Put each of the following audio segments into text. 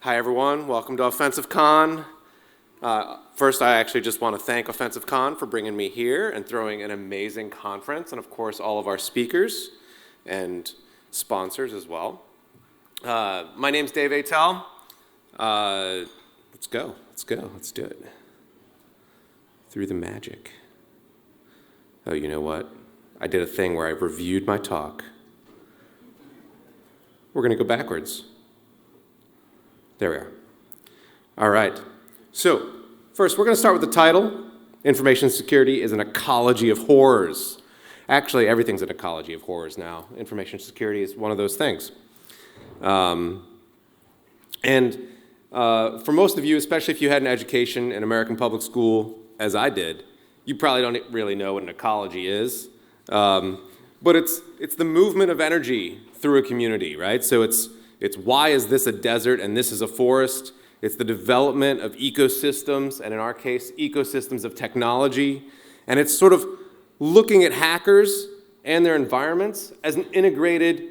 Hi everyone, welcome to OffensiveCon. First, I actually just want to thank OffensiveCon for bringing me here and throwing an amazing conference, and of course all of our speakers and sponsors as well. My name's Dave Aitel. Let's do it. Through the magic. Oh, you know what? I did a thing where I reviewed my talk. We're going to go backwards. There we are. All right. So, first, we're going to start with the title. Information security is an ecology of horrors. Actually, everything's an ecology of horrors now. Information security is one of those things. For most of you, especially if you had an education in American public school, as I did, you probably don't really know what an ecology is. But it's the movement of energy through a community, right? So it's why is this a desert and this is a forest? It's the development of ecosystems, and in our case, ecosystems of technology. And it's sort of looking at hackers and their environments as an integrated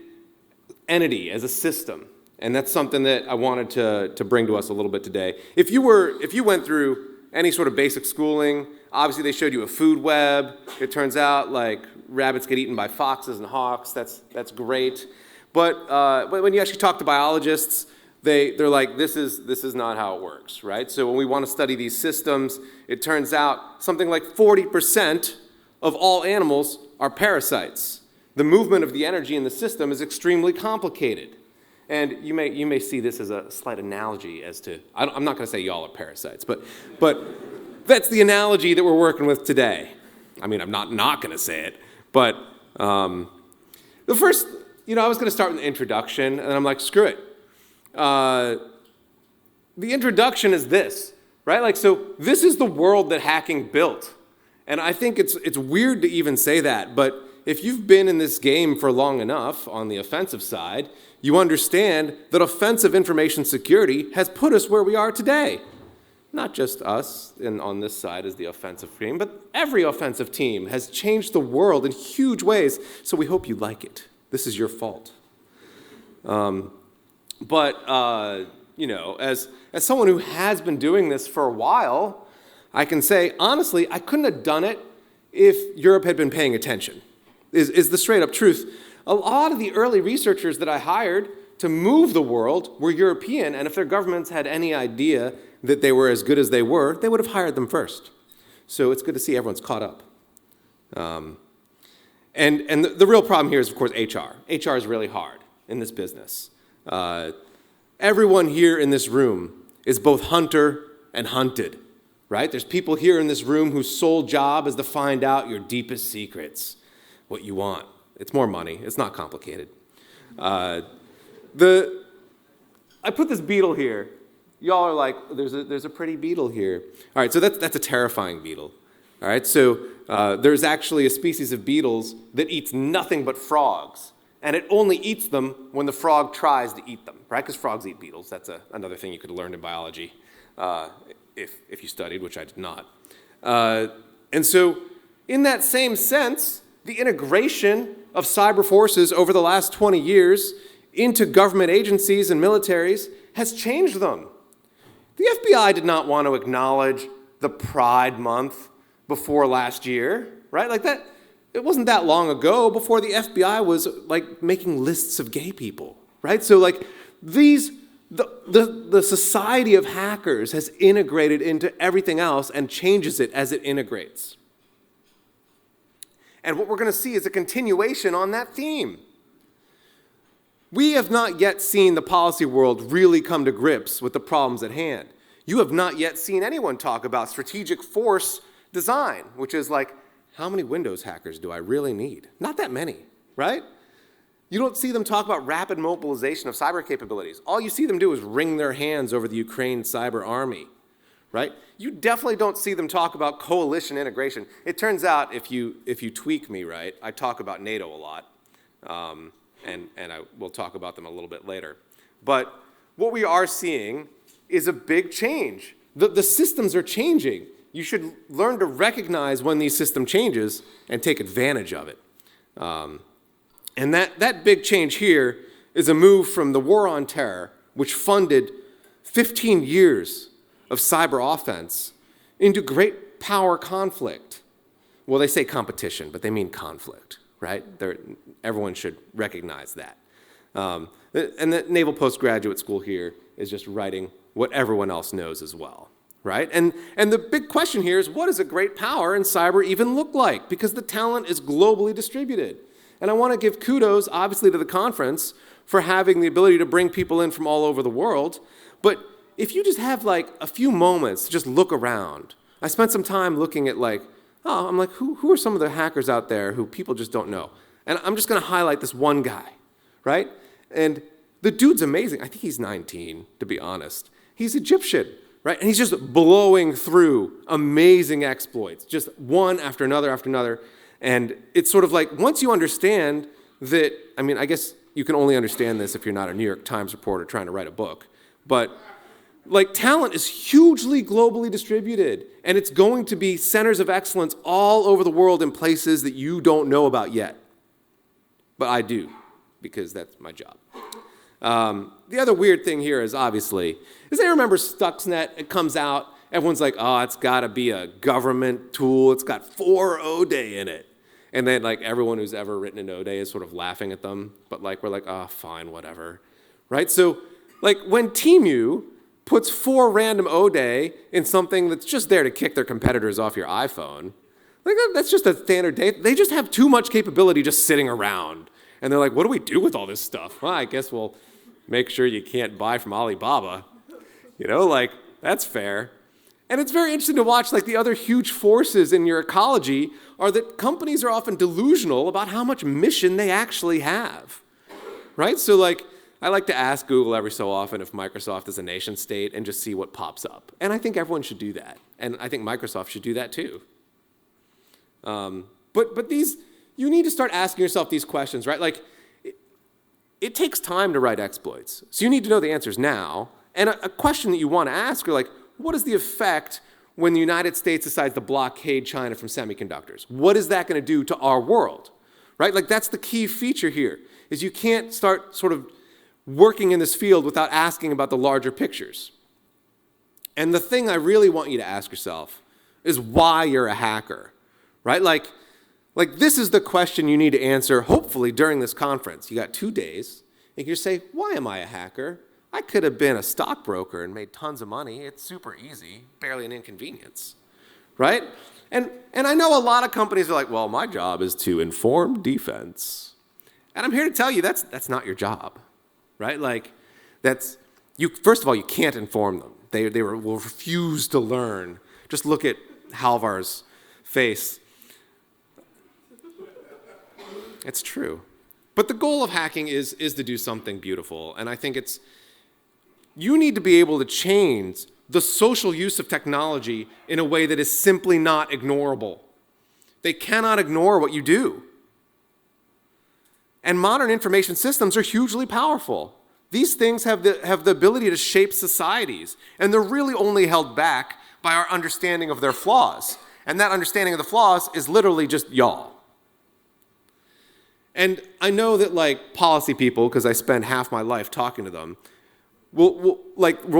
entity, as a system. And that's something that I wanted to bring to us a little bit today. If you went through any sort of basic schooling, obviously they showed you a food web. It turns out like rabbits get eaten by foxes and hawks. That's great. But when you actually talk to biologists, they're like, this is not how it works, right? So when we want to study these systems, it turns out something like 40% of all animals are parasites. The movement of the energy in the system is extremely complicated. And you may see this as a slight analogy as to, I'm not going to say y'all are parasites, but that's the analogy that we're working with today. I mean, I'm not going to say it, but the first, I was going to start with an introduction, and I'm like, screw it. The introduction is this, right? Like, so this is the world that hacking built. And I think it's weird to even say that, but if you've been in this game for long enough on the offensive side, you understand that offensive information security has put us where we are today. Not just us on this side as the offensive team, but every offensive team has changed the world in huge ways, so we hope you like it. This is your fault. As someone who has been doing this for a while, I can say, honestly, I couldn't have done it if Europe had been paying attention, is the straight up truth. A lot of the early researchers that I hired to move the world were European, and if their governments had any idea that they were as good as they were, they would have hired them first. So it's good to see everyone's caught up. And the real problem here is, of course, HR. HR is really hard in this business. Everyone here in this room is both hunter and hunted, right? There's people here in this room whose sole job is to find out your deepest secrets, what you want. It's more money. It's not complicated. I put this beetle here. Y'all are like, there's a pretty beetle here. All right, so that's a terrifying beetle. All right, so there's actually a species of beetles that eats nothing but frogs, and it only eats them when the frog tries to eat them, right? Because frogs eat beetles. That's another thing you could have learned in biology if you studied, which I did not. And so in that same sense, the integration of cyber forces over the last 20 years into government agencies and militaries has changed them. The FBI did not want to acknowledge the Pride Month before last year, right? Like that, it wasn't that long ago before the FBI was like making lists of gay people, right? So like the society of hackers has integrated into everything else and changes it as it integrates. And what we're going to see is a continuation on that theme. We have not yet seen the policy world really come to grips with the problems at hand. You have not yet seen anyone talk about strategic force design, which is like, how many Windows hackers do I really need? Not that many, right? You don't see them talk about rapid mobilization of cyber capabilities. All you see them do is wring their hands over the Ukraine cyber army, right? You definitely don't see them talk about coalition integration. It turns out, if you tweak me right, I talk about NATO a lot, and I will talk about them a little bit later. But what we are seeing is a big change. The systems are changing. You should learn to recognize when these system changes and take advantage of it. And that big change here is a move from the war on terror, which funded 15 years of cyber offense into great power conflict. Well, they say competition, but they mean conflict, right? Everyone should recognize that. And the Naval Postgraduate School here is just writing what everyone else knows as well, right? And the big question here is, what does a great power in cyber even look like? Because the talent is globally distributed. And I want to give kudos, obviously, to the conference for having the ability to bring people in from all over the world. But if you just have like a few moments to just look around, I spent some time looking at I'm like, who are some of the hackers out there who people just don't know? And I'm just going to highlight this one guy, right? And the dude's amazing. I think he's 19, to be honest. He's Egyptian, right? And he's just blowing through amazing exploits, just one after another. And it's sort of like, once you understand that, I guess you can only understand this if you're not a New York Times reporter trying to write a book, but talent is hugely globally distributed, and it's going to be centers of excellence all over the world in places that you don't know about yet. But I do, because that's my job. The other weird thing here is, obviously, I remember Stuxnet. It comes out, everyone's like, oh, it's got to be a government tool. It's got 4 O-Day in it. And then, everyone who's ever written an O-Day is sort of laughing at them. But, we're like, oh, fine, whatever. Right? So, when TeamU puts 4 random O-Day in something that's just there to kick their competitors off your iPhone, that's just a standard day. They just have too much capability just sitting around. And they're like, what do we do with all this stuff? Well, I guess we'll make sure you can't buy from Alibaba. That's fair. And it's very interesting to watch, the other huge forces in your ecology are that companies are often delusional about how much mission they actually have, right? So, I like to ask Google every so often if Microsoft is a nation state and just see what pops up. And I think everyone should do that. And I think Microsoft should do that too. But you need to start asking yourself these questions, right? It takes time to write exploits. So you need to know the answers now. And a question that you want to ask are what is the effect when the United States decides to blockade China from semiconductors? What is that going to do to our world, right? That's the key feature here, is you can't start sort of working in this field without asking about the larger pictures. And the thing I really want you to ask yourself is why you're a hacker, right? This is the question you need to answer, hopefully, during this conference. You got 2 days, and you can say, why am I a hacker? I could have been a stockbroker and made tons of money. It's super easy, barely an inconvenience, right? And I know a lot of companies are like, well, my job is to inform defense. And I'm here to tell you that's not your job, right? First of all, you can't inform them. They will refuse to learn. Just look at Halvar's face. It's true. But the goal of hacking is to do something beautiful. And I think you need to be able to change the social use of technology in a way that is simply not ignorable. They cannot ignore what you do. And modern information systems are hugely powerful. These things have the ability to shape societies, and they're really only held back by our understanding of their flaws. And that understanding of the flaws is literally just y'all. And I know that policy people, because I spend half my life talking to them, will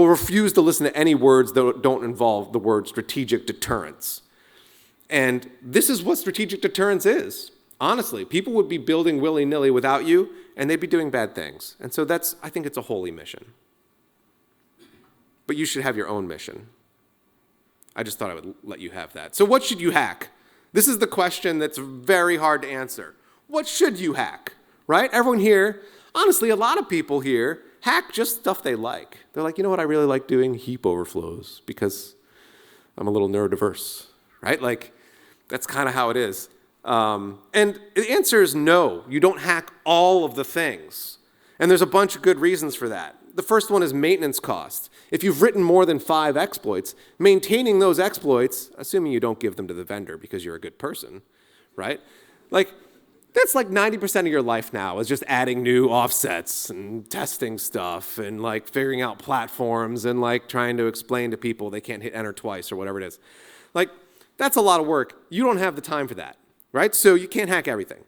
refuse to listen to any words that don't involve the word strategic deterrence. And this is what strategic deterrence is. Honestly, people would be building willy-nilly without you, and they'd be doing bad things. And so I think it's a holy mission. But you should have your own mission. I just thought I would let you have that. So what should you hack? This is the question that's very hard to answer. What should you hack, right? Everyone here, honestly, a lot of people here hack just stuff they like. They're like, you know what I really like doing? Heap overflows, because I'm a little neurodiverse, right? That's kind of how it is. And the answer is no. You don't hack all of the things. And there's a bunch of good reasons for that. The first one is maintenance costs. If you've written more than 5 exploits, maintaining those exploits, assuming you don't give them to the vendor because you're a good person, right? That's 90% of your life now is just adding new offsets and testing stuff and figuring out platforms and trying to explain to people they can't hit enter twice or whatever it is. That's a lot of work. You don't have the time for that, right? So you can't hack everything.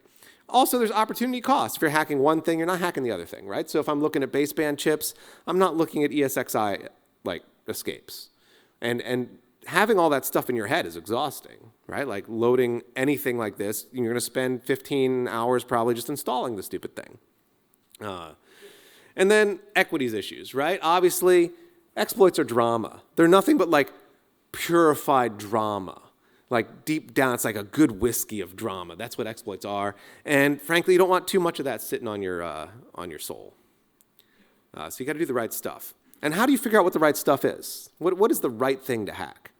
Also, there's opportunity costs. If you're hacking one thing, you're not hacking the other thing, right? So if I'm looking at baseband chips, I'm not looking at ESXi like escapes. And having all that stuff in your head is exhausting, right? Like loading anything like this, you're going to spend 15 hours probably just installing the stupid thing. And then equities issues, right? Obviously, exploits are drama. They're nothing but like purified drama. Like deep down, it's like a good whiskey of drama. That's what exploits are. And frankly, you don't want too much of that sitting on your soul. So you got to do the right stuff. And how do you figure out what the right stuff is? What is the right thing to hack?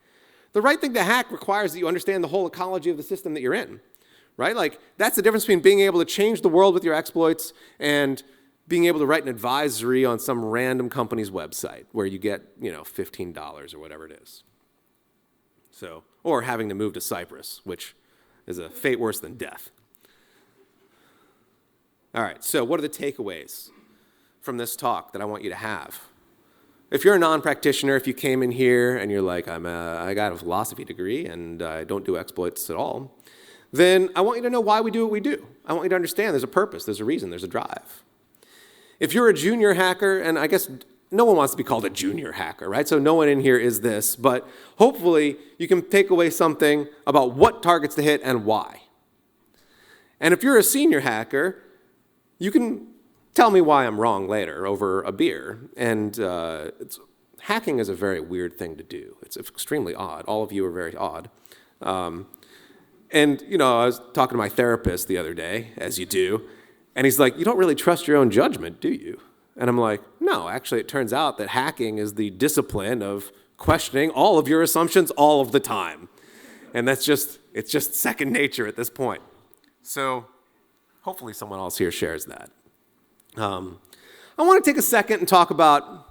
The right thing to hack requires that you understand the whole ecology of the system that you're in, right? Like that's the difference between being able to change the world with your exploits and being able to write an advisory on some random company's website where you get, $15 or whatever it is. So, or having to move to Cyprus, which is a fate worse than death. All right, so what are the takeaways from this talk that I want you to have? If you're a non-practitioner, if you came in here and you're like, I got a philosophy degree and I don't do exploits at all, then I want you to know why we do what we do. I want you to understand there's a purpose, there's a reason, there's a drive. If you're a junior hacker, and I guess no one wants to be called a junior hacker, right? So no one in here is this, but hopefully you can take away something about what targets to hit and why. And if you're a senior hacker, you can tell me why I'm wrong later over a beer. And hacking is a very weird thing to do. It's extremely odd. All of you are very odd. And I was talking to my therapist the other day, as you do, and he's like, you don't really trust your own judgment, do you? And I'm like, no, actually, it turns out that hacking is the discipline of questioning all of your assumptions all of the time. And it's just second nature at this point. So hopefully someone else here shares that. I want to take a second and talk about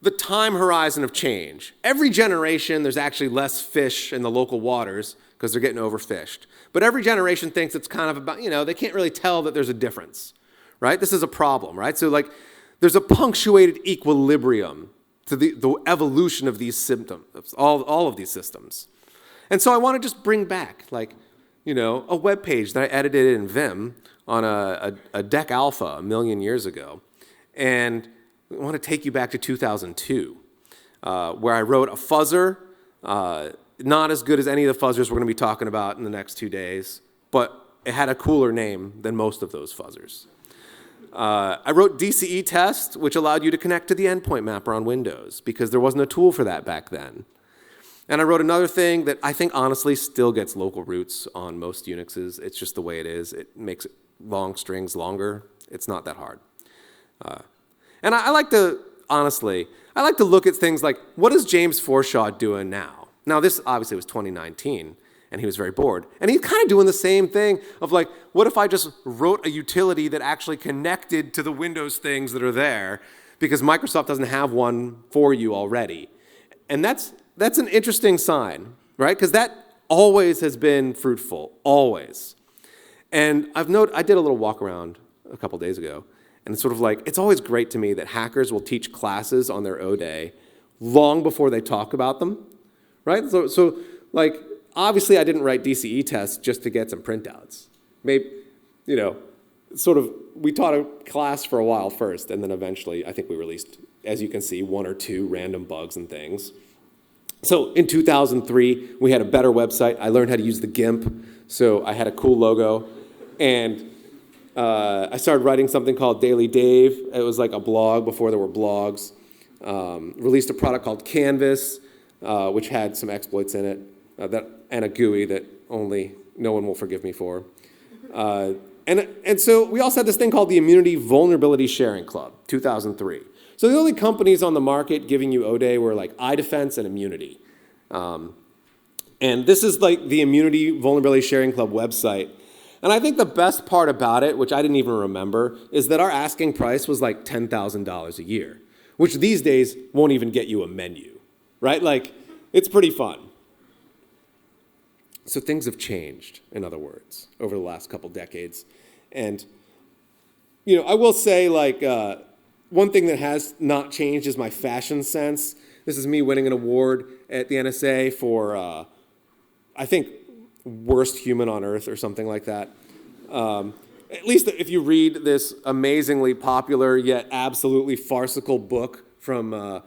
the time horizon of change. Every generation, there's actually less fish in the local waters because they're getting overfished. But every generation thinks it's kind of about, they can't really tell that there's a difference, right? This is a problem, right? So there's a punctuated equilibrium to the evolution of these symptoms, all of these systems. And so I want to just bring back, a web page that I edited in Vim on a DEC Alpha 1 million years ago. And I want to take you back to 2002, where I wrote a fuzzer, not as good as any of the fuzzers we're going to be talking about in the next 2 days, but it had a cooler name than most of those fuzzers. I wrote DCE test, which allowed you to connect to the endpoint mapper on Windows, because there wasn't a tool for that back then. And I wrote another thing that I think honestly still gets local roots on most Unixes. It's just the way it is. It makes long strings longer. It's not that hard. And I like to look at things like, what is James Forshaw doing now? Now, this obviously was 2019, and he was very bored. And he's kind of doing the same thing of what if I just wrote a utility that actually connected to the Windows things that are there, because Microsoft doesn't have one for you already. And that's an interesting sign, right? Because that always has been fruitful, always. And I did a little walk around a couple days ago, and it's sort of it's always great to me that hackers will teach classes on their O day long before they talk about them, right? So obviously I didn't write DCE tests just to get some printouts. Maybe, we taught a class for a while first, and then eventually I think we released, as you can see, 1 or 2 random bugs and things. So in 2003, we had a better website. I learned how to use the GIMP, so I had a cool logo. And I started writing something called Daily Dave. It was like a blog before there were blogs. Released a product called Canvas, which had some exploits in it, and a GUI that only no one will forgive me for. And so we also had this thing called the Immunity Vulnerability Sharing Club, 2003. So the only companies on the market giving you O-Day were iDefense and Immunity. And this is the Immunity Vulnerability Sharing Club website. And I think the best part about it, which I didn't even remember, is that our asking price was $10,000 a year, which these days won't even get you a menu, right? It's pretty fun. So things have changed, in other words, over the last couple decades. And, I will say, one thing that has not changed is my fashion sense. This is me winning an award at the NSA for, I think, worst human on earth or something like that. At least if you read this amazingly popular yet absolutely farcical book from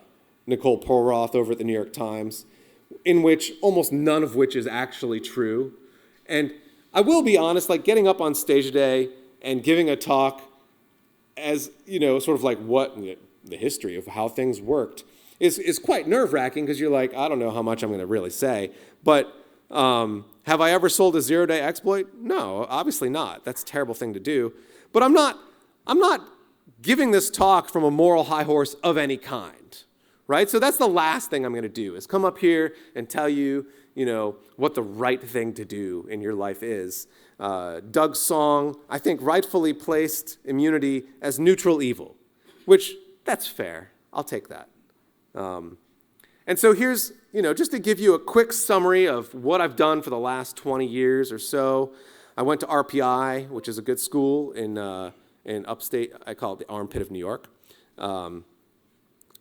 Nicole Polroth over at the New York Times, in which almost none of which is actually true. And I will be honest, like getting up on stage today and giving a talk as, sort of like what the history of how things worked is quite nerve-wracking because you're like, I don't know how much I'm going to really say. But have I ever sold a zero-day exploit? No, obviously not. That's a terrible thing to do. But I'm not giving this talk from a moral high horse of any kind, right? So that's the last thing I'm going to do is come up here and tell you, what the right thing to do in your life is. Doug's song, I think, rightfully placed immunity as neutral evil, which that's fair. I'll take that. And so here's, just to give you a quick summary of what I've done for the last 20 years or so. I went to RPI, which is a good school in upstate. I call it the armpit of New York. And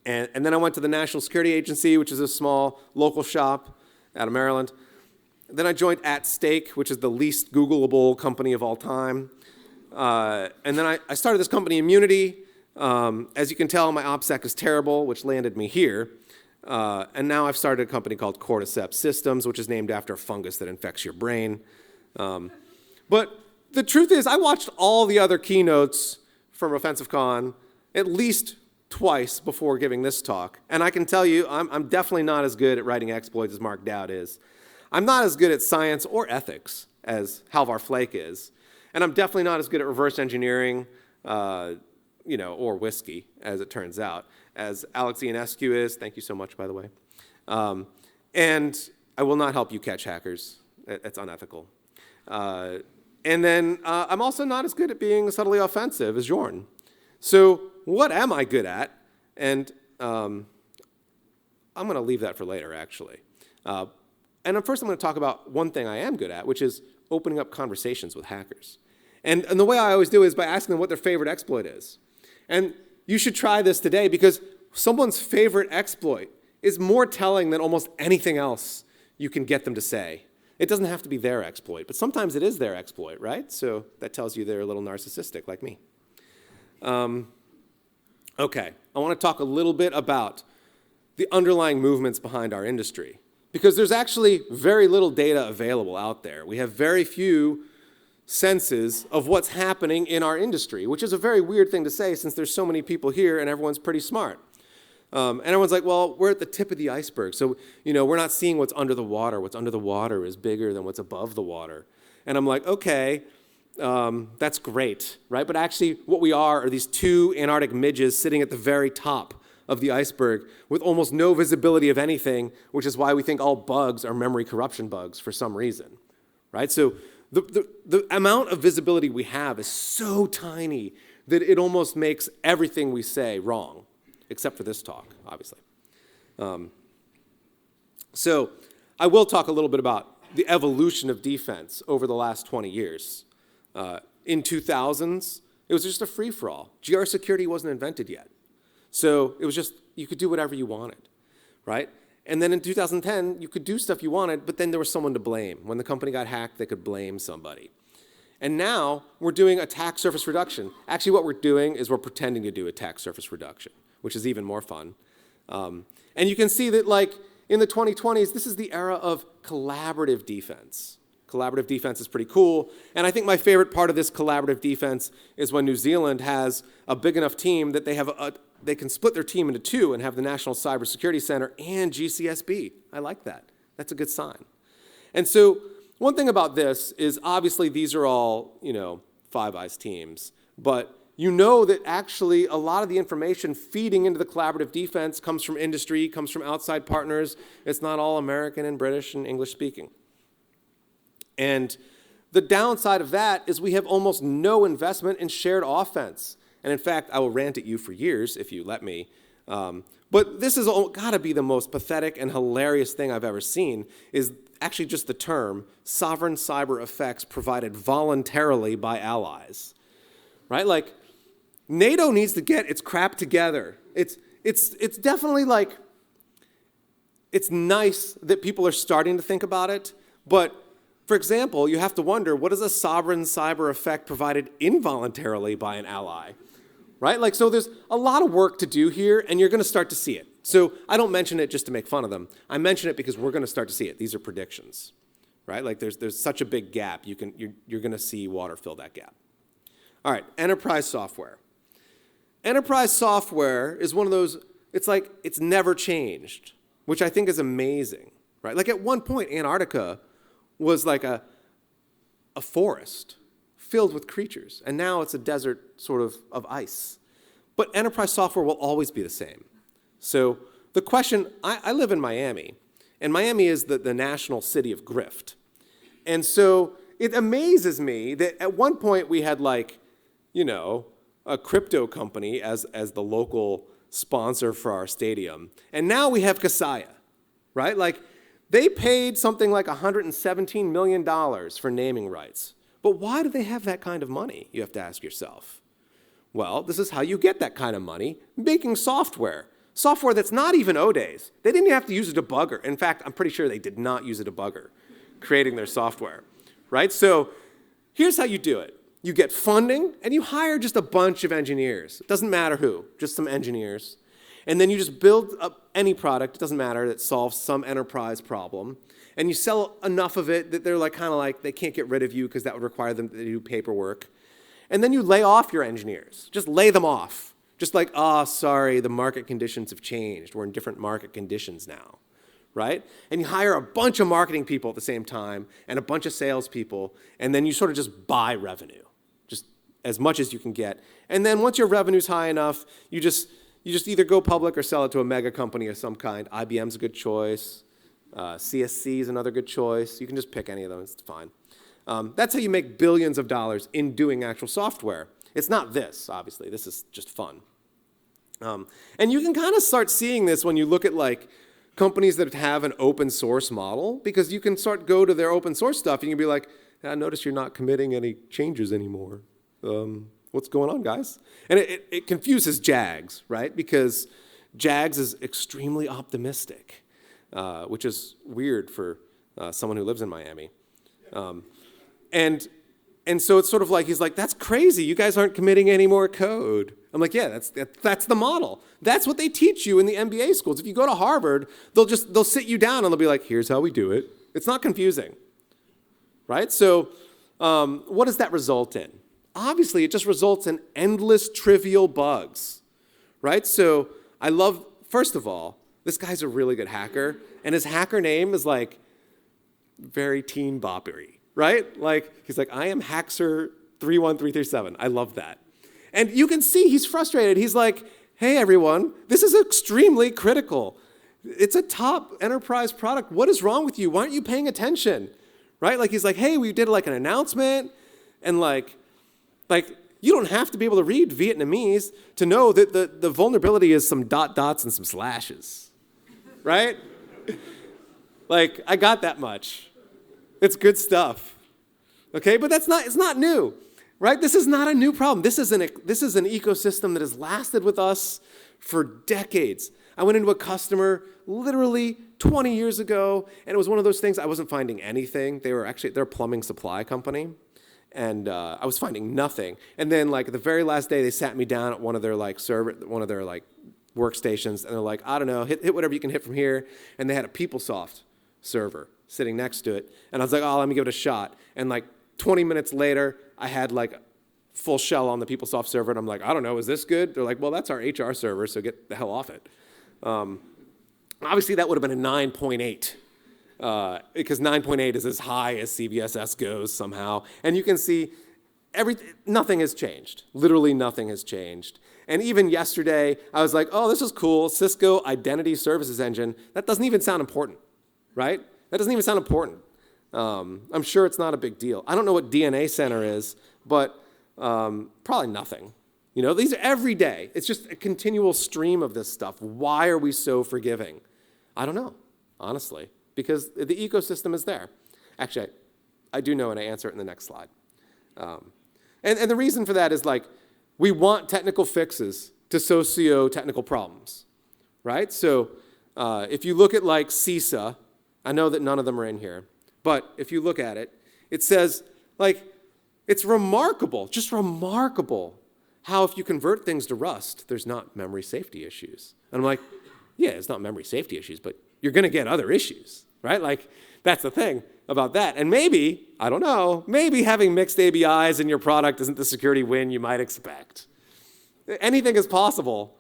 then I went to the National Security Agency, which is a small local shop out of Maryland. Then I joined At Stake, which is the least Googleable company of all time. And then I started this company, Immunity. As you can tell, my OPSEC is terrible, which landed me here. And now I've started a company called Cordyceps Systems, which is named after a fungus that infects your brain. But the truth is, I watched all the other keynotes from OffensiveCon at least twice before giving this talk. And I can tell you, I'm definitely not as good at writing exploits as Mark Dowd is. I'm not as good at science or ethics as Halvar Flake is. And I'm definitely not as good at reverse engineering, or whiskey, as it turns out, as Alex Ionescu is. Thank you so much, by the way. And I will not help you catch hackers. It's unethical. And then I'm also not as good at being subtly offensive as Jorn. So what am I good at? And I'm going to leave that for later, actually. And first I'm going to talk about one thing I am good at, which is opening up conversations with hackers. And the way I always do is by asking them what their favorite exploit is. And you should try this today because someone's favorite exploit is more telling than almost anything else you can get them to say. It doesn't have to be their exploit, but sometimes it is their exploit, right? So that tells you they're a little narcissistic like me. Okay, I want to talk a little bit about the underlying movements behind our industry because there's actually very little data available out there. We have very few senses of what's happening in our industry, which is a very weird thing to say since there's so many people here and everyone's pretty smart. And everyone's like, well, we're at the tip of the iceberg, so we're not seeing what's under the water. What's under the water is bigger than what's above the water. And I'm like, okay, that's great, right? But actually what we are these two Antarctic midges sitting at the very top of the iceberg with almost no visibility of anything, which is why we think all bugs are memory corruption bugs for some reason, right? So the amount of visibility we have is so tiny that it almost makes everything we say wrong, except for this talk, obviously. So I will talk a little bit about the evolution of defense over the last 20 years. In 2000s, it was just a free-for-all. GR security wasn't invented yet. So it was just, you could do whatever you wanted, right? And then in 2010, you could do stuff you wanted, but then there was someone to blame. When the company got hacked, they could blame somebody. And now we're doing attack surface reduction. Actually, what we're doing is we're pretending to do attack surface reduction, which is even more fun. And you can see that, like, in the 2020s, this is the era of collaborative defense. Collaborative defense is pretty cool. And I think my favorite part of this collaborative defense is when New Zealand has a big enough team that they can split their team into two and have the National Cybersecurity Center and GCSB. I like that. That's a good sign. And so one thing about this is obviously these are all, Five Eyes teams. But you know that actually a lot of the information feeding into the collaborative defense comes from industry, comes from outside partners. It's not all American and British and English speaking. And the downside of that is we have almost no investment in shared offense. And in fact, I will rant at you for years if you let me. But this has got to be the most pathetic and hilarious thing I've ever seen is actually just the term sovereign cyber effects provided voluntarily by allies. Right? Like, NATO needs to get its crap together. It's definitely like, it's nice that people are starting to think about it, but for example, you have to wonder, what is a sovereign cyber effect provided involuntarily by an ally? Right? Like, so there's a lot of work to do here, and you're going to start to see it. So I don't mention it just to make fun of them. I mention it because we're going to start to see it. These are predictions, right? Like there's such a big gap. You're going to see water fill that gap. All right, enterprise software. Enterprise software is one of those, it's like it's never changed, which I think is amazing, right? Like at one point, Antarctica was like a forest filled with creatures, and now it's a desert sort of ice. But enterprise software will always be the same. So the question, I live in Miami, and Miami is the national city of grift. And so it amazes me that at one point we had like, a crypto company as the local sponsor for our stadium. And now we have Kaseya, right? Like they paid something like $117 million for naming rights. But why do they have that kind of money, you have to ask yourself? Well, this is how you get that kind of money, making software. Software that's not even O-Days. They didn't have to use a debugger. In fact, I'm pretty sure they did not use a debugger creating their software, right? So here's how you do it. You get funding, and you hire just a bunch of engineers. It doesn't matter who, just some engineers. And then you just build up any product, it doesn't matter, that solves some enterprise problem. And you sell enough of it that they're like kind of like they can't get rid of you because that would require them to do paperwork. And then you lay off your engineers. Just lay them off. Just like, sorry, the market conditions have changed. We're in different market conditions now, right? And you hire a bunch of marketing people at the same time and a bunch of salespeople, and then you sort of just buy revenue, just as much as you can get. And then once your revenue's high enough, you just either go public or sell it to a mega company of some kind. IBM's a good choice. CSC is another good choice. You can just pick any of them. It's fine. That's how you make billions of dollars in doing actual software. It's not this, obviously. This is just fun. And you can kind of start seeing this when you look at like companies that have an open source model, because you can go to their open source stuff and you can be like, I notice you're not committing any changes anymore. What's going on, guys? And it confuses Jags, right? Because Jags is extremely optimistic, which is weird for someone who lives in Miami. And so it's sort of like, he's like, that's crazy. You guys aren't committing any more code. I'm like, yeah, that's the model. That's what they teach you in the MBA schools. If you go to Harvard, they'll sit you down and they'll be like, here's how we do it. It's not confusing, right? So what does that result in? Obviously, it just results in endless trivial bugs, right? So first of all, this guy's a really good hacker, and his hacker name is like very teen boppery, right? Like, he's like, I am Haxer31337. I love that. And you can see he's frustrated. He's like, hey, everyone, this is extremely critical. It's a top enterprise product. What is wrong with you? Why aren't you paying attention, right? Like, he's like, hey, we did like an announcement, and like you don't have to be able to read Vietnamese to know that the vulnerability is some dots and some slashes, right? Like, I got that much. It's good stuff, okay? But it's not new, right? This is not a new problem. This is an ecosystem that has lasted with us for decades. I went into a customer literally 20 years ago, and it was one of those things, I wasn't finding anything. They're a plumbing supply company, and I was finding nothing. And then, like, the very last day, they sat me down at one of their workstations, and they're like, I don't know, hit whatever you can hit from here. And they had a PeopleSoft server sitting next to it. And I was like, let me give it a shot. And like 20 minutes later, I had like full shell on the PeopleSoft server. And I'm like, I don't know, is this good? They're like, well, that's our HR server, so get the hell off it. Obviously, that would have been a 9.8. Because 9.8 is as high as CVSS goes somehow. And you can see nothing has changed. Literally nothing has changed. And even yesterday, I was like, this is cool. Cisco Identity Services Engine. That doesn't even sound important, right? That doesn't even sound important. I'm sure it's not a big deal. I don't know what DNA Center is, but probably nothing. These are every day. It's just a continual stream of this stuff. Why are we so forgiving? I don't know, honestly, because the ecosystem is there. Actually, I do know, and I answer it in the next slide. And the reason for that is like, we want technical fixes to socio-technical problems, right? So if you look at like CISA, I know that none of them are in here, but if you look at it, it says like, it's remarkable, just remarkable how if you convert things to Rust, there's not memory safety issues. And I'm like, Yeah, it's not memory safety issues, but you're going to get other issues, right? Like, that's the thing about that. And maybe, I don't know, maybe having mixed ABIs in your product isn't the security win you might expect. Anything is possible.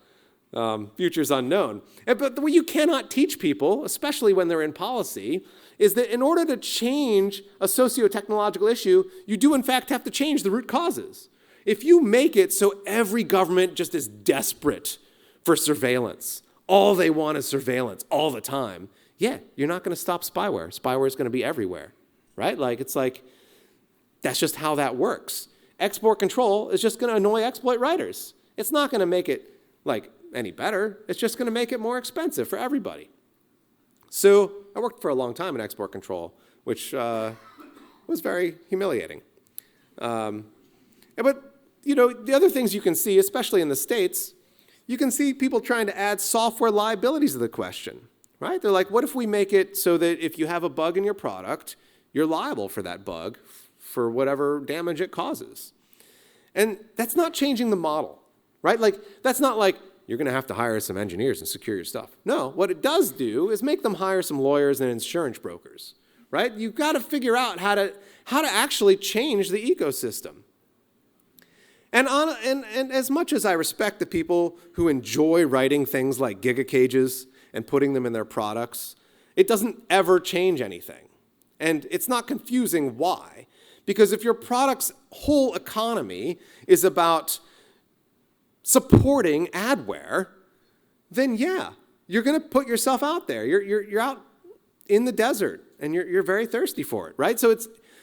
Future's unknown. But what you cannot teach people, especially when they're in policy, is that in order to change a socio-technological issue, you do in fact have to change the root causes. If you make it so every government just is desperate for surveillance, all they want is surveillance all the time, yeah, you're not going to stop spyware. Spyware is going to be everywhere, right? Like, it's like, that's just how that works. Export control is just going to annoy exploit writers. It's not going to make it, like, any better. It's just going to make it more expensive for everybody. So I worked for a long time in export control, which was very humiliating. But, you know, the other things you can see, especially in the States, you can see people trying to add software liabilities to the question, right? They're like, what if we make it so that if you have a bug in your product, you're liable for that bug for whatever damage it causes? And that's not changing the model, right? Like, that's not like you're going to have to hire some engineers and secure your stuff. No, what it does do is make them hire some lawyers and insurance brokers, right? You've got to figure out how to actually change the ecosystem. And as much as I respect the people who enjoy writing things like gigacages and putting them in their products, it doesn't ever change anything. And it's not confusing why. Because if your product's whole economy is about supporting adware, then yeah, you're going to put yourself out there. You're out in the desert, and you're very thirsty for it, right? So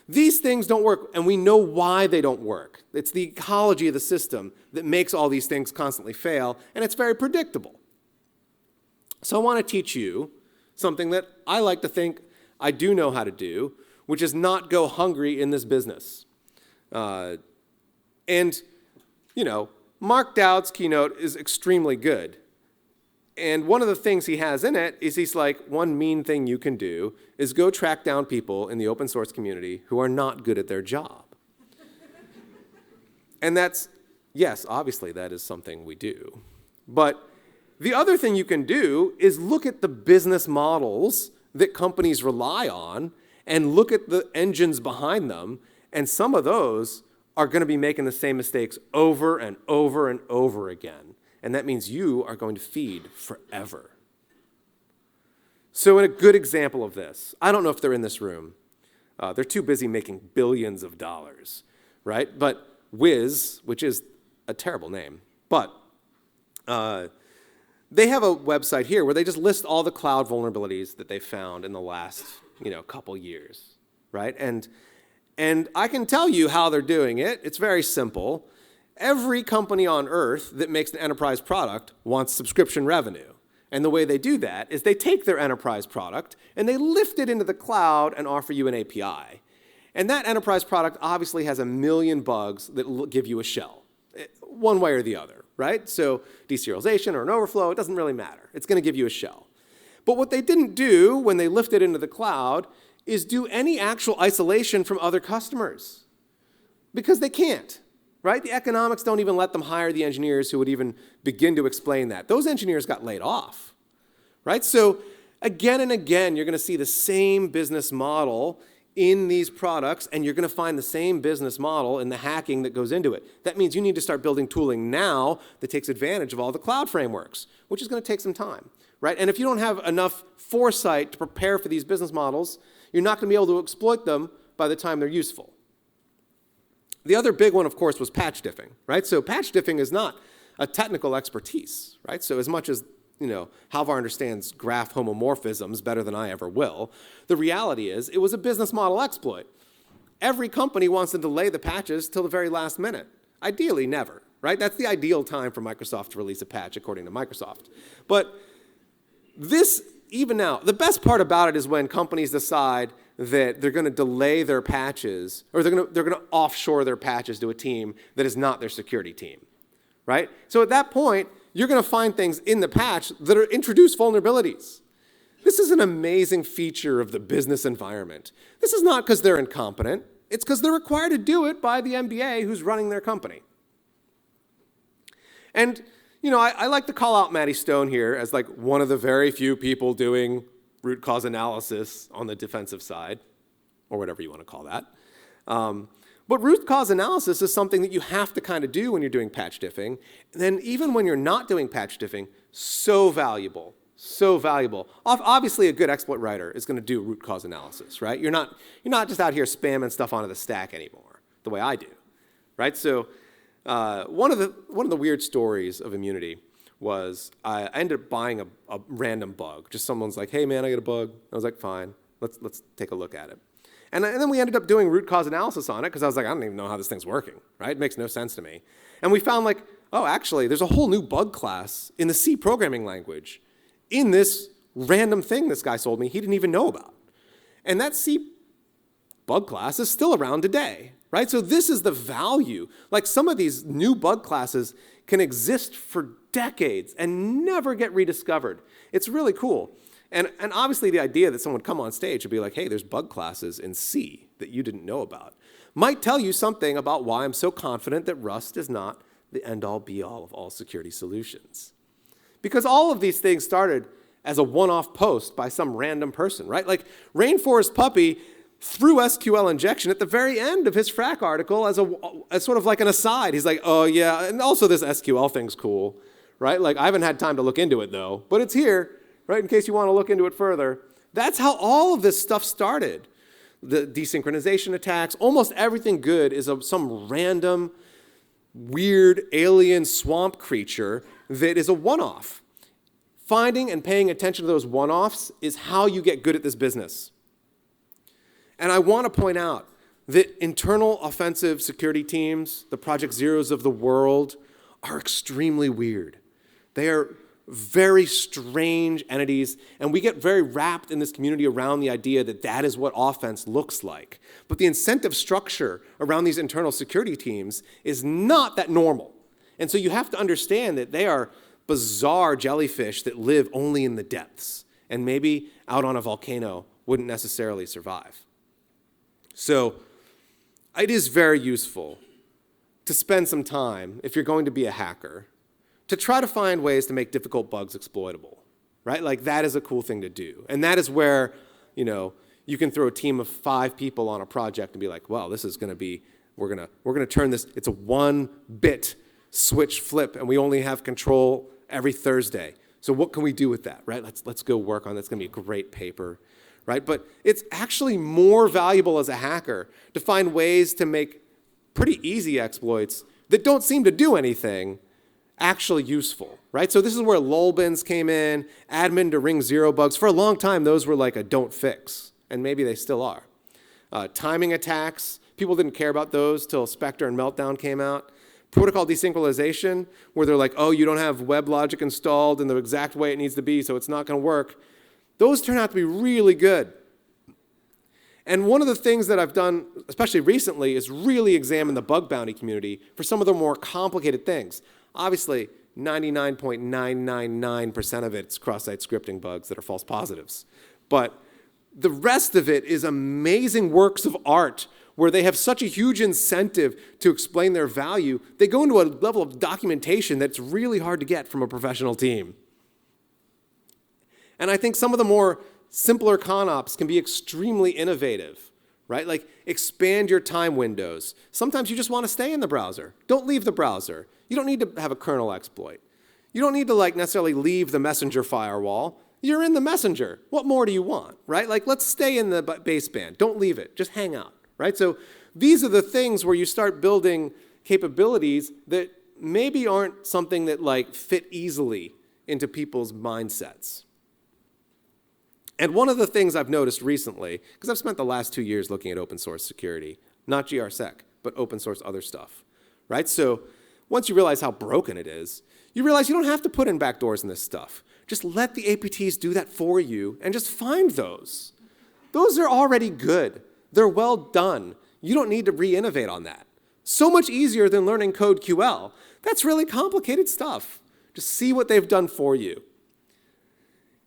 these things don't work, and we know why they don't work. It's the ecology of the system that makes all these things constantly fail, and it's very predictable. So I want to teach you something that I like to think I do know how to do, which is not go hungry in this business. And, you know, Mark Dowd's keynote is extremely good. And one of the things he has in it is he's like, one mean thing you can do is go track down people in the open source community who are not good at their job. And that's, yes, obviously that is something we do. But the other thing you can do is look at the business models that companies rely on and look at the engines behind them, and some of those are going to be making the same mistakes over and over and over again. And that means you are going to feed forever. So in a good example of this, I don't know if they're in this room. They're too busy making billions of dollars, right? But Wiz, which is a terrible name, but they have a website here where they just list all the cloud vulnerabilities that they found in the last, couple years, right? And I can tell you how they're doing it. It's very simple. Every company on earth that makes an enterprise product wants subscription revenue. And the way they do that is they take their enterprise product and they lift it into the cloud and offer you an API. And that enterprise product obviously has a million bugs that will give you a shell, one way or the other, right? So deserialization or an overflow, it doesn't really matter. It's going to give you a shell. But what they didn't do when they lifted it into the cloud is do any actual isolation from other customers, because they can't, right? The economics don't even let them hire the engineers who would even begin to explain that. Those engineers got laid off, right? So again and again, you're going to see the same business model in these products, and you're going to find the same business model in the hacking that goes into it. That means you need to start building tooling now that takes advantage of all the cloud frameworks, which is going to take some time, right? And if you don't have enough foresight to prepare for these business models, you're not going to be able to exploit them by the time they're useful. The other big one, of course, was patch diffing, right? So patch diffing is not a technical expertise, right? So as much as Halvar understands graph homomorphisms better than I ever will, the reality is it was a business model exploit. Every company wants to delay the patches till the very last minute. Ideally, never, right? That's the ideal time for Microsoft to release a patch, according to Microsoft. But this, even now, the best part about it is when companies decide that they're going to delay their patches, or they're going to offshore their patches to a team that is not their security team, right? So at that point, you're going to find things in the patch that are introduced vulnerabilities. This is an amazing feature of the business environment. This is not because they're incompetent. It's because they're required to do it by the MBA who's running their company. And, I like to call out Matty Stone here as like one of the very few people doing root cause analysis on the defensive side, or whatever you want to call that. But root cause analysis is something that you have to kind of do when you're doing patch diffing. And then even when you're not doing patch diffing, so valuable, so valuable. Obviously, a good exploit writer is going to do root cause analysis, right? You're not just out here spamming stuff onto the stack anymore, the way I do, right? So one of the weird stories of Immunity was I ended up buying a random bug. Just someone's like, hey man, I got a bug. I was like, fine, let's take a look at it. And then we ended up doing root cause analysis on it because I was like, I don't even know how this thing's working, right? It makes no sense to me. And we found like, oh, actually, there's a whole new bug class in the C programming language in this random thing this guy sold me he didn't even know about. And that C bug class is still around today, right? So this is the value. Like some of these new bug classes can exist for decades and never get rediscovered. It's really cool. And obviously the idea that someone would come on stage and be like, hey, there's bug classes in C that you didn't know about, might tell you something about why I'm so confident that Rust is not the end-all be-all of all security solutions. Because all of these things started as a one-off post by some random person, right? Like Rainforest Puppy threw SQL injection at the very end of his Frack article as sort of like an aside. He's like, oh yeah, and also this SQL thing's cool, right? Like I haven't had time to look into it though, but it's here. Right, in case you want to look into it further. That's how all of this stuff started. The desynchronization attacks, almost everything good is some random, weird alien swamp creature that is a one-off. Finding and paying attention to those one-offs is how you get good at this business. And I want to point out that internal offensive security teams, the Project Zeros of the world, are extremely weird. They are very strange entities, and we get very wrapped in this community around the idea that that is what offense looks like. But the incentive structure around these internal security teams is not that normal. And so you have to understand that they are bizarre jellyfish that live only in the depths, and maybe out on a volcano wouldn't necessarily survive. So it is very useful to spend some time, if you're going to be a hacker, to try to find ways to make difficult bugs exploitable, right? Like that is a cool thing to do. And that is where, you can throw a team of 5 people on a project and be like, well, this is going to be, we're going to turn this, it's a 1-bit switch flip and we only have control every Thursday. So what can we do with that, right? Let's go work on that. It's going to be a great paper, right? But it's actually more valuable as a hacker to find ways to make pretty easy exploits that don't seem to do anything actually useful, right? So this is where lull bins came in, admin to ring 0 bugs. For a long time, those were like a don't fix, and maybe they still are. Timing attacks, people didn't care about those till Spectre and Meltdown came out. Protocol desynchronization, where they're like, oh, you don't have WebLogic installed in the exact way it needs to be, so it's not going to work. Those turn out to be really good. And one of the things that I've done, especially recently, is really examine the bug bounty community for some of the more complicated things. Obviously, 99.999% of it's cross-site scripting bugs that are false positives. But the rest of it is amazing works of art where they have such a huge incentive to explain their value. They go into a level of documentation that's really hard to get from a professional team. And I think some of the more simpler con-ops can be extremely innovative, right? Like expand your time windows. Sometimes you just want to stay in the browser. Don't leave the browser. You don't need to have a kernel exploit. You don't need to necessarily leave the messenger firewall. You're in the messenger. What more do you want, right? Let's stay in the baseband. Don't leave it. Just hang out, right? So these are the things where you start building capabilities that maybe aren't something that fit easily into people's mindsets. And one of the things I've noticed recently, because I've spent the last 2 years looking at open source security, not GRSec, but open source other stuff, right? So once you realize how broken it is, you realize you don't have to put in backdoors in this stuff. Just let the APTs do that for you and just find those. Those are already good. They're well done. You don't need to re-innovate on that. So much easier than learning code QL. That's really complicated stuff. Just see what they've done for you.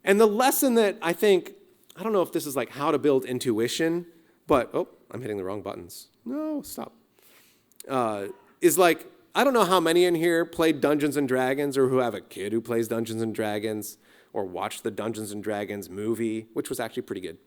And the lesson that I think, I don't know if this is how to build intuition, but, oh, I'm hitting the wrong buttons. No, stop. Is I don't know how many in here played Dungeons & Dragons or who have a kid who plays Dungeons & Dragons or watched the Dungeons & Dragons movie, which was actually pretty good.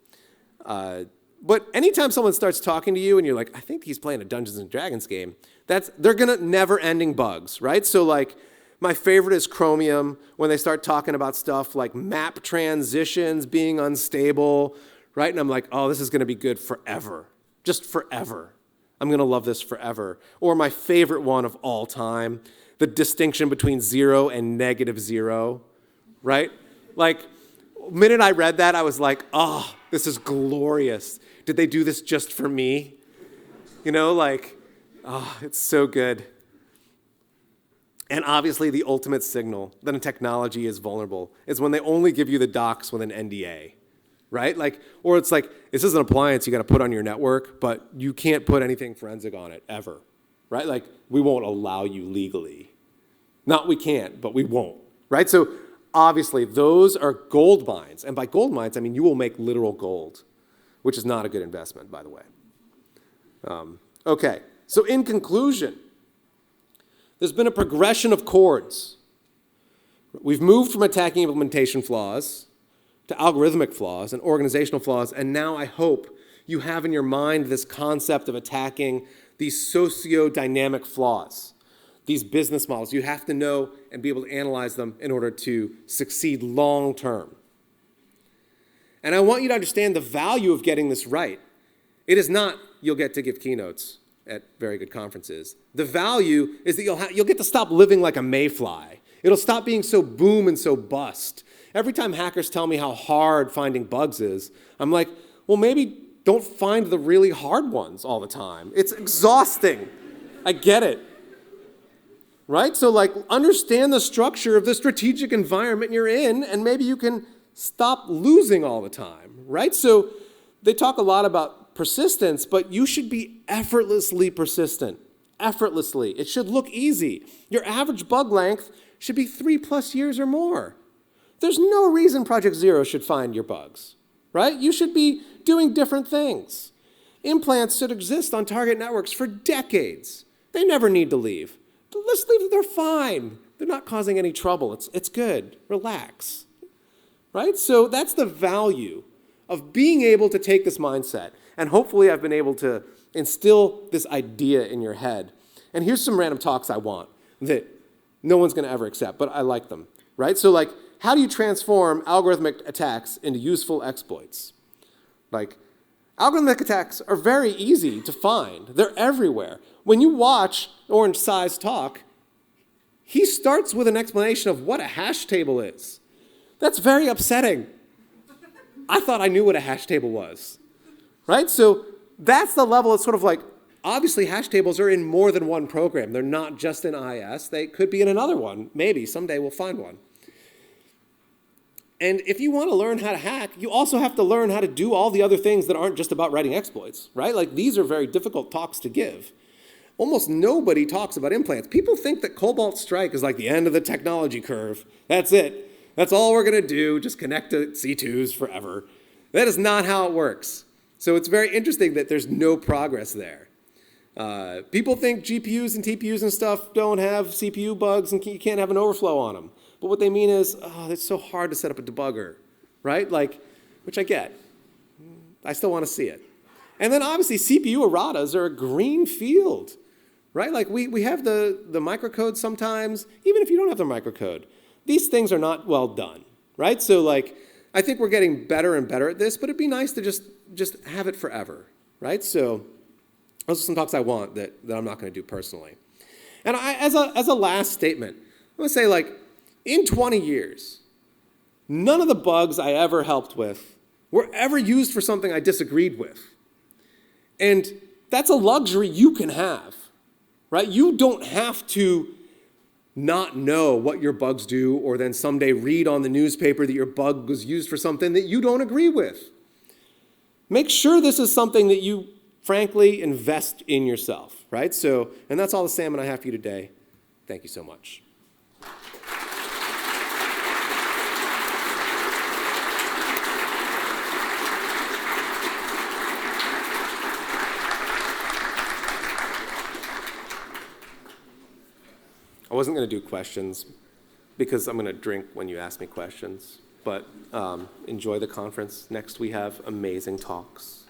But anytime someone starts talking to you and you're like, I think he's playing a Dungeons & Dragons game, they're gonna never-ending bugs, right? So like, my favorite is Chromium, when they start talking about stuff like map transitions being unstable, right? And I'm like, oh, this is gonna be good forever, just forever. I'm gonna love this forever. Or my favorite one of all time, the distinction between 0 and -0, right? Like, the minute I read that, I was like, oh, this is glorious. Did they do this just for me? You know, like, oh, it's so good. And obviously, the ultimate signal that a technology is vulnerable is when they only give you the docs with an NDA, right? Like, or it's like, this is an appliance you got to put on your network, but you can't put anything forensic on it ever, right? Like, we won't allow you legally. Not we can't, but we won't, right? So obviously, those are gold mines. And by gold mines, I mean you will make literal gold, which is not a good investment, by the way. Okay, so in conclusion, there's been a progression of chords. We've moved from attacking implementation flaws to algorithmic flaws and organizational flaws, and now I hope you have in your mind this concept of attacking these socio-dynamic flaws, these business models. You have to know and be able to analyze them in order to succeed long term. And I want you to understand the value of getting this right. It is not you'll get to give keynotes at very good conferences. The value is that you'll get to stop living like a mayfly. It'll stop being so boom and so bust. Every time hackers tell me how hard finding bugs is, I'm like, well, maybe don't find the really hard ones all the time. It's exhausting. I get it. Right? So like, understand the structure of the strategic environment you're in, and maybe you can stop losing all the time, right? So they talk a lot about persistence, but you should be effortlessly persistent. Effortlessly. It should look easy. Your average bug length should be 3+ years or more. There's no reason Project Zero should find your bugs, right? You should be doing different things. Implants should exist on target networks for decades. They never need to leave. Let's leave them, they're fine. They're not causing any trouble. It's good. Relax. Right? So that's the value of being able to take this mindset. And hopefully I've been able to instill this idea in your head. And here's some random talks I want that no one's going to ever accept, but I like them. Right? So like, how do you transform algorithmic attacks into useful exploits? Like, algorithmic attacks are very easy to find. They're everywhere. When you watch Orange Size talk, he starts with an explanation of what a hash table is. That's very upsetting. I thought I knew what a hash table was, right? So that's the level. It's sort of like, obviously hash tables are in more than one program. They're not just in IS. They could be in another one. Maybe someday we'll find one. And if you want to learn how to hack, you also have to learn how to do all the other things that aren't just about writing exploits, right? Like, these are very difficult talks to give. Almost nobody talks about implants. People think that Cobalt Strike is like the end of the technology curve. That's it. That's all we're going to do, just connect to C2s forever. That is not how it works. So it's very interesting that there's no progress there. People think GPUs and TPUs and stuff don't have CPU bugs and you can't have an overflow on them. But what they mean is, oh, it's so hard to set up a debugger, right? Like, which I get. I still want to see it. And then obviously CPU erratas are a green field, right? Like we have the microcode sometimes, even if you don't have the microcode. These things are not well done, right? So like, I think we're getting better and better at this, but it'd be nice to just have it forever, right? So those are some talks I want that I'm not going to do personally. And as a last statement, I'm going to say, like, in 20 years, none of the bugs I ever helped with were ever used for something I disagreed with. And that's a luxury you can have, right? You don't have to not know what your bugs do or then someday read on the newspaper that your bug was used for something that you don't agree with. Make sure this is something that you, frankly, invest in yourself, right? So, and that's all the salmon I have for you today. Thank you so much. wasn't going to do questions because I'm going to drink when you ask me questions. But enjoy the conference. Next, we have amazing talks.